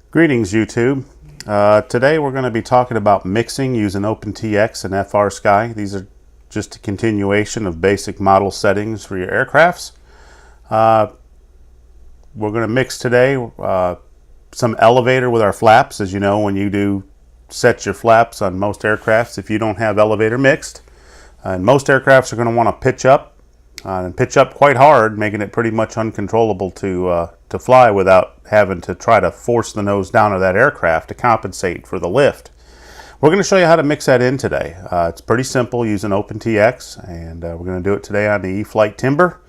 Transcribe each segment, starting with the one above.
Greetings YouTube. Today we're going to be talking about mixing using OpenTX and FrSky. These are just a continuation of basic model settings for your aircrafts. We're going to mix today some elevator with our flaps. As you know, when you do set your flaps on most aircrafts, if you don't have elevator mixed, and most aircrafts are going to want to pitch up and pitch up quite hard, making it pretty much uncontrollable to fly without having to try to force the nose down of that aircraft to compensate for the lift. We're going to show you how to mix that in today. It's pretty simple using OpenTX, and we're going to do it today on the E-Flight Timber,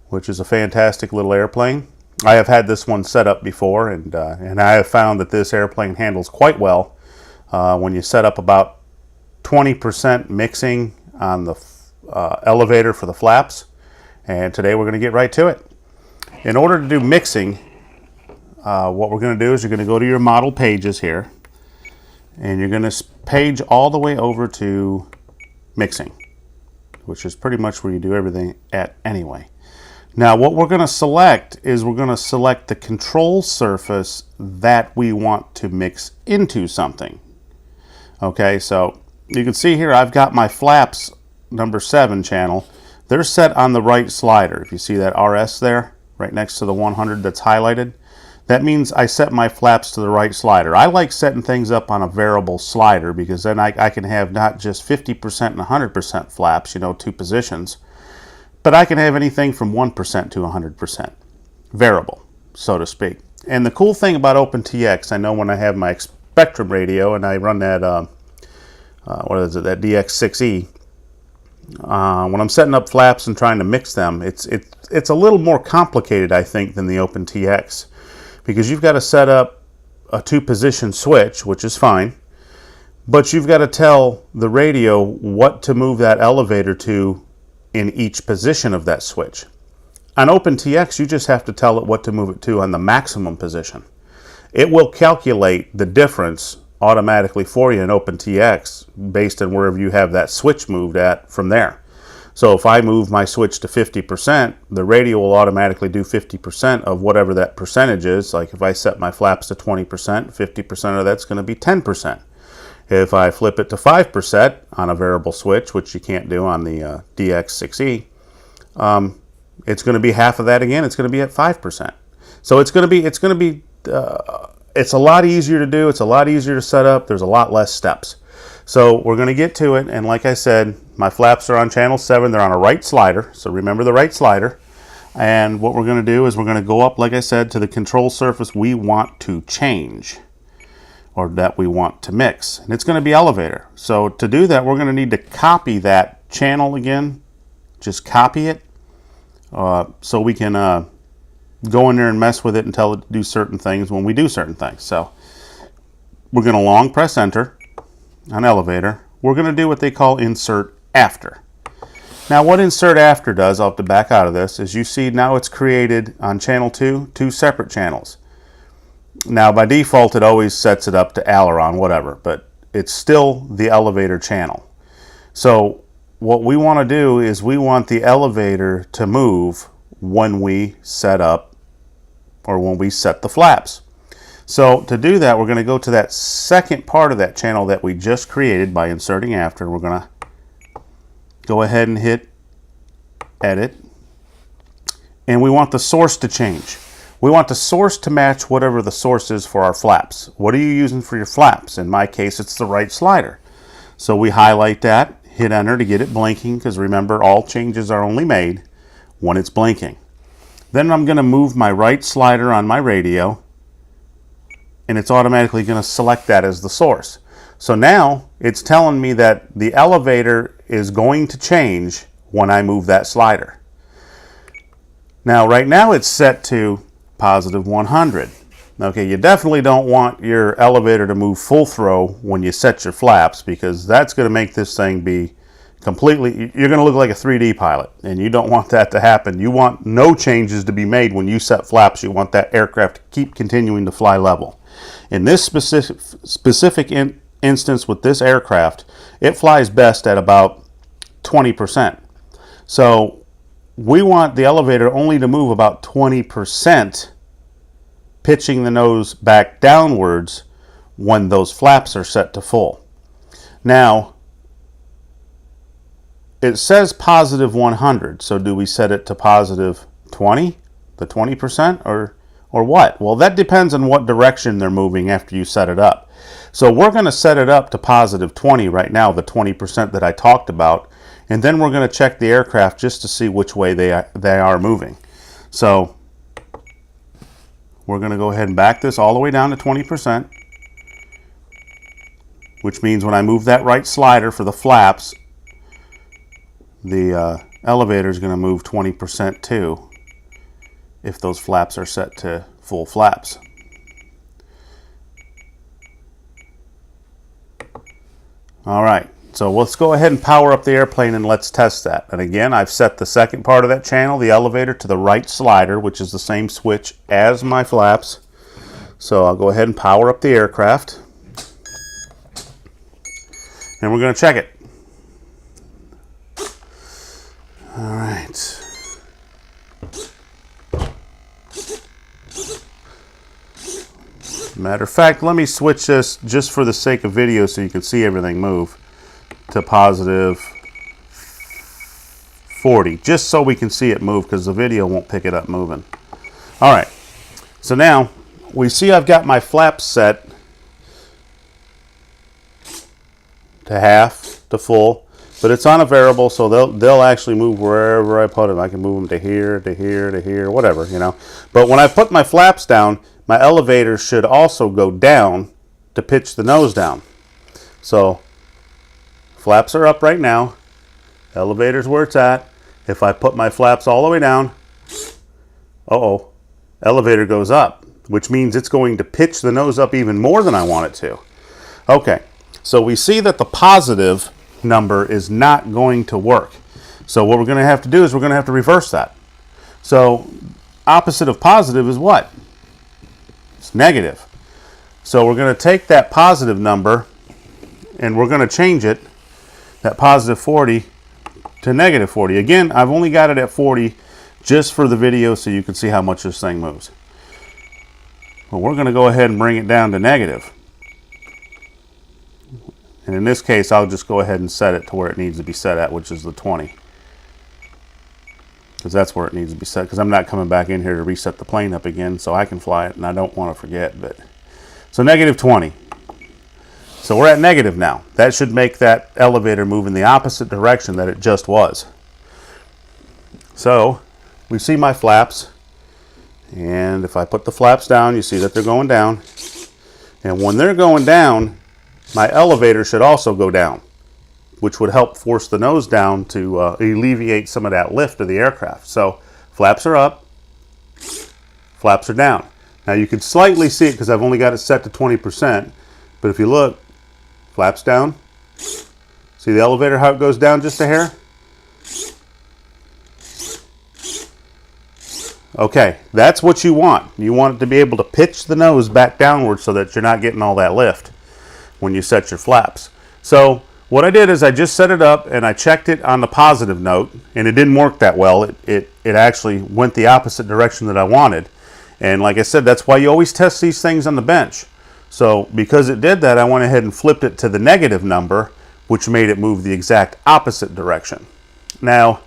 which is a fantastic little airplane. I have had this one set up before, and I have found that this airplane handles quite well when you set up about 20% mixing on the elevator for the flaps. And today we're going to get right to it. In order to do mixing, what we're going to do is you're going to go to your model pages here, and you're going to page all the way over to mixing, which is pretty much where you do everything at anyway. Now what we're going to select is we're going to select the control surface that we want to mix into something. Okay, so you can see here I've got my flaps number 7 channel. They're set on the right slider. If you see that RS there, right next to the 100 that's highlighted, that means I set my flaps to the right slider. I like setting things up on a variable slider because then I can have not just 50% and 100% flaps, you know, 2 positions, but I can have anything from 1% to 100%. Variable, so to speak. And the cool thing about OpenTX, I know when I have my Spectrum radio and I run that, what is it, that DX6E, when I'm setting up flaps and trying to mix them, it's a little more complicated, I think, than the OpenTX, because you've got to set up a 2-position switch, which is fine, but you've got to tell the radio what to move that elevator to in each position of that switch. On OpenTX, you just have to tell it what to move it to on the maximum position. It will calculate the difference automatically for you in OpenTX based on wherever you have that switch moved at from there. So if I move my switch to 50%, the radio will automatically do 50% of whatever that percentage is. Like if I set my flaps to 20%, 50% of that's going to be 10%. If I flip it to 5% on a variable switch, which you can't do on the DX6E, it's going to be half of that again. It's going to be at 5%. So it's a lot easier to do. It's a lot easier to set up. There's a lot less steps. So we're going to get to it. And like I said, my flaps are on channel 7. They're on a right slider. So remember the right slider. And what we're going to do is we're going to go up, like I said, to the control surface we want to change, or that we want to mix. And it's going to be elevator. So to do that, we're going to need to copy that channel again. Just copy it so we can go in there and mess with it and tell it to do certain things when we do certain things. So we're going to long press enter on elevator. We're going to do what they call insert after. Now what insert after does, I'll have to back out of this, is you see now it's created on channel 2 separate channels. Now by default it always sets it up to aileron, whatever, but it's still the elevator channel. So what we want to do is we want the elevator to move when we set up, or when we set the flaps. So to do that, we're going to go to that second part of that channel that we just created by inserting after. We're going to go ahead and hit edit, and we want the source to change. We want the source to match whatever the source is for our flaps. What are you using for your flaps? In my case, it's the right slider. So we highlight that, hit enter to get it blinking, because remember, all changes are only made when it's blinking. Then I'm going to move my right slider on my radio, and it's automatically going to select that as the source. So now it's telling me that the elevator is going to change when I move that slider. Now right now it's set to positive 100. Okay, you definitely don't want your elevator to move full throw when you set your flaps, because that's going to make this thing be completely, you're going to look like a 3D pilot, and you don't want that to happen. You want no changes to be made when you set flaps. You want that aircraft to keep continuing to fly level. In this specific instance with this aircraft, it flies best at about 20%. So we want the elevator only to move about 20% pitching the nose back downwards when those flaps are set to full. Now, it says positive 100, so do we set it to positive 20, the 20%, or what? Well, that depends on what direction they're moving after you set it up. So we're going to set it up to positive 20 right now, the 20% that I talked about, and then we're going to check the aircraft just to see which way they are moving. So we're going to go ahead and back this all the way down to 20%, which means when I move that right slider for the flaps, the elevator is going to move 20% too, if those flaps are set to full flaps. All right, so let's go ahead and power up the airplane and let's test that. And again, I've set the second part of that channel, the elevator, to the right slider, which is the same switch as my flaps. So I'll go ahead and power up the aircraft. And we're going to check it. All right. Matter of fact, let me switch this just for the sake of video so you can see everything move to positive 40, just so we can see it move because the video won't pick it up moving. All right, so now we see I've got my flaps set to half, to full, but it's on a variable, so they'll actually move wherever I put them. I can move them to here, to here, to here, whatever, you know. But when I put my flaps down, my elevator should also go down to pitch the nose down. So flaps are up right now. Elevator's where it's at. If I put my flaps all the way down, elevator goes up, which means it's going to pitch the nose up even more than I want it to. Okay, so we see that the positive number is not going to work. So what we're going to have to do is we're going to have to reverse that. So opposite of positive is what? It's negative. So we're going to take that positive number and we're going to change it, that positive 40, to negative 40. Again, I've only got it at 40 just for the video so you can see how much this thing moves. But we're going to go ahead and bring it down to negative. And in this case, I'll just go ahead and set it to where it needs to be set at, which is the 20. Because that's where it needs to be set, because I'm not coming back in here to reset the plane up again so I can fly it, and I don't want to forget. But so negative 20. So we're at negative now. That should make that elevator move in the opposite direction that it just was. So we see my flaps, and if I put the flaps down, you see that they're going down. And when they're going down, my elevator should also go down, which would help force the nose down to alleviate some of that lift of the aircraft. So flaps are up, flaps are down. Now you can slightly see it because I've only got it set to 20%, but if you look, flaps down. See the elevator, how it goes down just a hair? Okay, that's what you want. You want it to be able to pitch the nose back downward so that you're not getting all that lift when you set your flaps. So what I did is I just set it up and I checked it on the positive note, and it didn't work that well. It actually went the opposite direction that I wanted. And like I said, that's why you always test these things on the bench. So because it did that, I went ahead and flipped it to the negative number, which made it move the exact opposite direction. Now,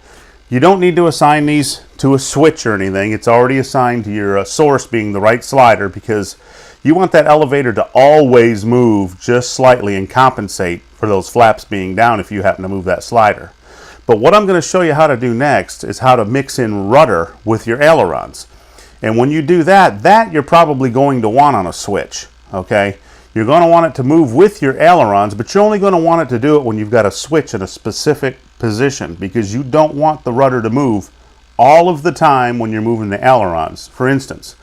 you don't need to assign these to a switch or anything. It's already assigned to your source being the right slider, because you want that elevator to always move just slightly and compensate for those flaps being down if you happen to move that slider. But what I'm going to show you how to do next is how to mix in rudder with your ailerons. And when you do that you're probably going to want on a switch, okay? You're going to want it to move with your ailerons, but you're only going to want it to do it when you've got a switch in a specific position, because you don't want the rudder to move all of the time when you're moving the ailerons. For instance,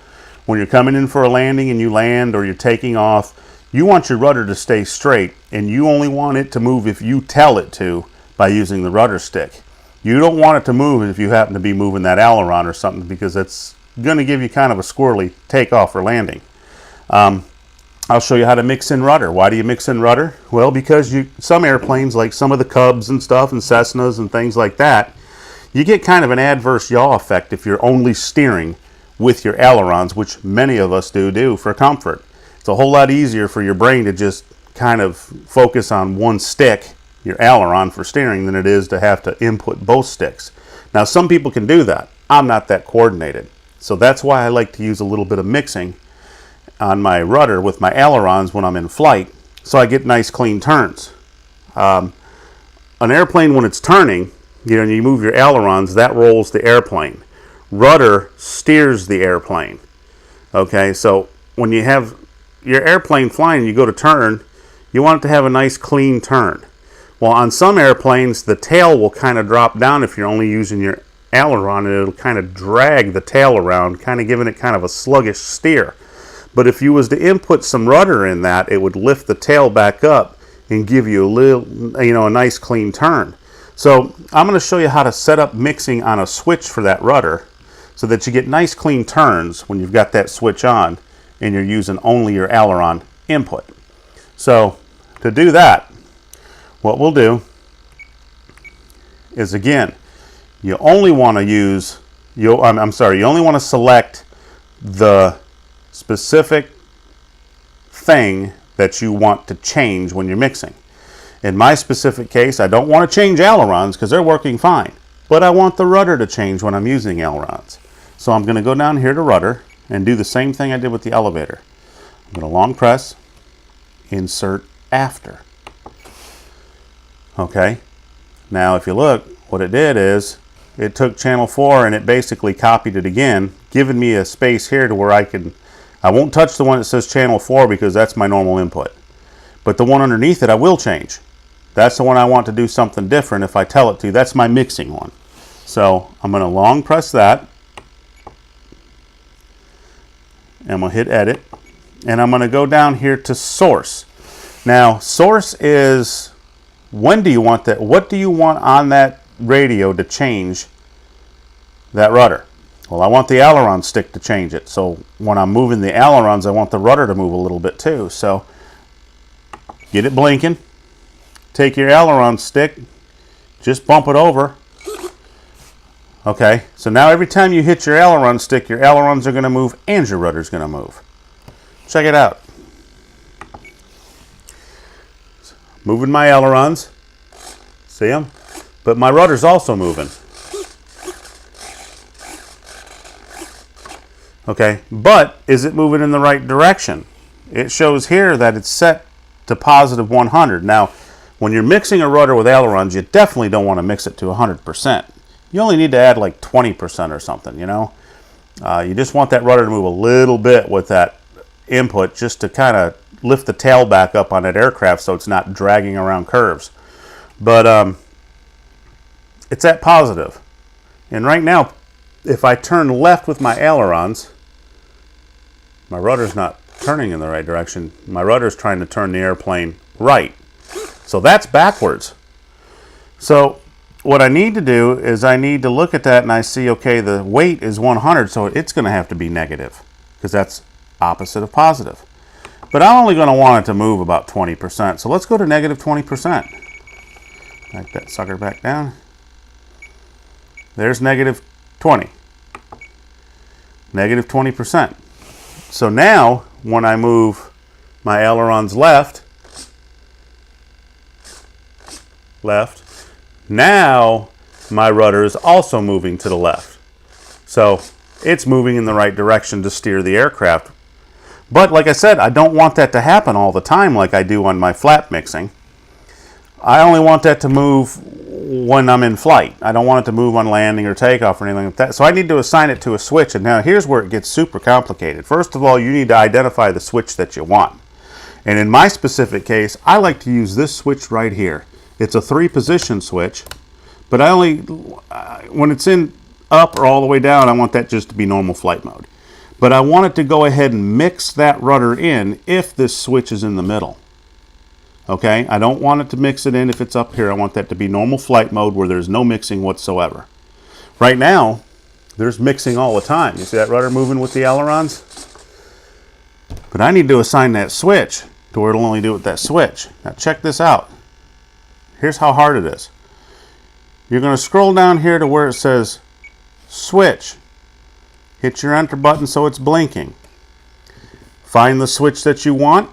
when you're coming in for a landing and you land, or you're taking off, you want your rudder to stay straight, and you only want it to move if you tell it to by using the rudder stick. You don't want it to move if you happen to be moving that aileron or something, because that's going to give you kind of a squirrely takeoff or landing. I'll show you how to mix in rudder. Why do you mix in rudder? Well, because some airplanes, like some of the Cubs and stuff and Cessnas and things like that, you get kind of an adverse yaw effect if you're only steering with your ailerons, which many of us do for comfort. It's a whole lot easier for your brain to just kind of focus on one stick, your aileron for steering, than it is to have to input both sticks. Now some people can do that. I'm not that coordinated. So that's why I like to use a little bit of mixing on my rudder with my ailerons when I'm in flight, so I get nice clean turns. An airplane, when it's turning, you move your ailerons, that rolls the airplane. Rudder steers the airplane. Okay, so when you have your airplane flying and you go to turn, you want it to have a nice clean turn. Well, on some airplanes, the tail will kind of drop down if you're only using your aileron, and it'll kind of drag the tail around, kind of giving it kind of a sluggish steer. But if you was to input some rudder in that, it would lift the tail back up and give you a little, a nice clean turn. So I'm going to show you how to set up mixing on a switch for that rudder so that you get nice clean turns when you've got that switch on and you're using only your aileron input. So to do that, what we'll do is, again, you only want to use, you only want to select the specific thing that you want to change when you're mixing. In my specific case, I don't want to change ailerons because they're working fine, but I want the rudder to change when I'm using ailerons. So I'm going to go down here to rudder and do the same thing I did with the elevator. I'm going to long press, insert after. Okay, now if you look, what it did is it took channel 4 and it basically copied it again, giving me a space here to where I won't touch the one that says channel 4 because that's my normal input. But the one underneath it I will change. That's the one I want to do something different if I tell it to. That's my mixing one. So I'm going to long press that. And I'm going to hit edit. And I'm going to go down here to source. Now source is, when do you want that? What do you want on that radio to change that rudder? Well, I want the aileron stick to change it. So when I'm moving the ailerons, I want the rudder to move a little bit too. So get it blinking. Take your aileron stick, just bump it over. Okay, so now every time you hit your aileron stick, your ailerons are going to move and your rudder's going to move. Check it out. Moving my ailerons. See them? But my rudder's also moving. Okay, but is it moving in the right direction? It shows here that it's set to positive 100. Now, when you're mixing a rudder with ailerons, you definitely don't want to mix it to 100%. You only need to add like 20% or something, You just want that rudder to move a little bit with that input just to kind of lift the tail back up on that aircraft so it's not dragging around curves. But it's at positive. And right now, if I turn left with my ailerons, my rudder's not turning in the right direction. My rudder's trying to turn the airplane right. So that's backwards. So what I need to do is I need to look at that and I see, okay, the weight is 100, so it's going to have to be negative because that's opposite of positive. But I'm only going to want it to move about 20%. So let's go to negative 20%. Back that sucker back down. There's negative 20. Negative 20%. So now when I move my ailerons left, now my rudder is also moving to the left. So it's moving in the right direction to steer the aircraft. But like I said, I don't want that to happen all the time like I do on my flap mixing. I only want that to move when I'm in flight. I don't want it to move on landing or takeoff or anything like that. So I need to assign it to a switch. And now here's where it gets super complicated. First of all, you need to identify the switch that you want. And in my specific case, I like to use this switch right here. It's a 3-position switch, but I only, when it's in up or all the way down, I want that just to be normal flight mode. But I want it to go ahead and mix that rudder in if this switch is in the middle. Okay, I don't want it to mix it in if it's up here. I want that to be normal flight mode where there's no mixing whatsoever. Right now, there's mixing all the time. You see that rudder moving with the ailerons? But I need to assign that switch to where it'll only do it with that switch. Now check this out. Here's how hard it is. You're going to scroll down here to where it says switch. hit your enter button so it's blinking. Find the switch that you want,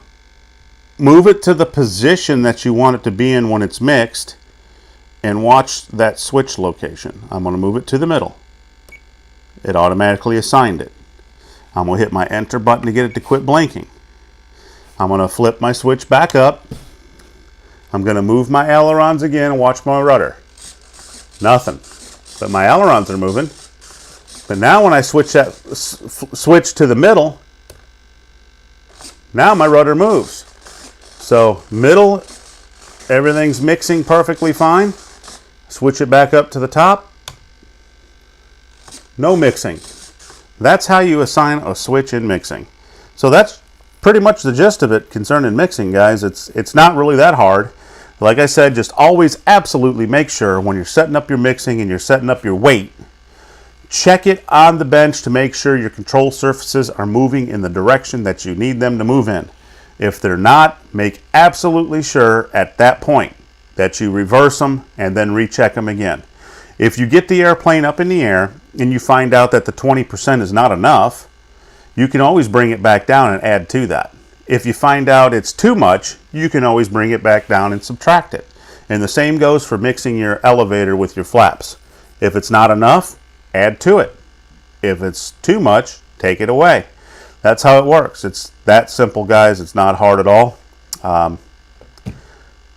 move it to the position that you want it to be in when it's mixed, and watch that switch location. I'm going to move it to the middle. It automatically assigned it. I'm going to hit my enter button to get it to quit blinking. I'm going to flip my switch back up. I'm going to move my ailerons again and watch my rudder. Nothing. But my ailerons are moving. But now when I switch to the middle, now my rudder moves. So middle, everything's mixing perfectly fine. Switch it back up to the top. No mixing. That's how you assign a switch in mixing. So that's pretty much the gist of it concerning mixing, guys. It's not really that hard. Like I said, just always absolutely make sure when you're setting up your mixing and you're setting up your weight, check it on the bench to make sure your control surfaces are moving in the direction that you need them to move in. If they're not, make absolutely sure at that point that you reverse them and then recheck them again. If you get the airplane up in the air and you find out that the 20% is not enough, you can always bring it back down and add to that. If you find out it's too much, you can always bring it back down and subtract it. And the same goes for mixing your elevator with your flaps. If it's not enough, add to it. If it's too much, take it away. That's how it works. It's that simple, guys. It's not hard at all.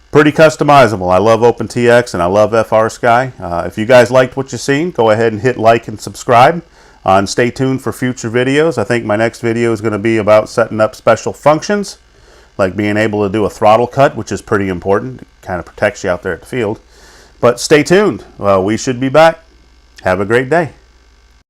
Pretty customizable. I love OpenTX and I love FrSky. If you guys liked what you've seen, go ahead and hit like and subscribe. And stay tuned for future videos. I think my next video is going to be about setting up special functions, like being able to do a throttle cut, which is pretty important. It kind of protects you out there at the field. But stay tuned. We should be back. Have a great day.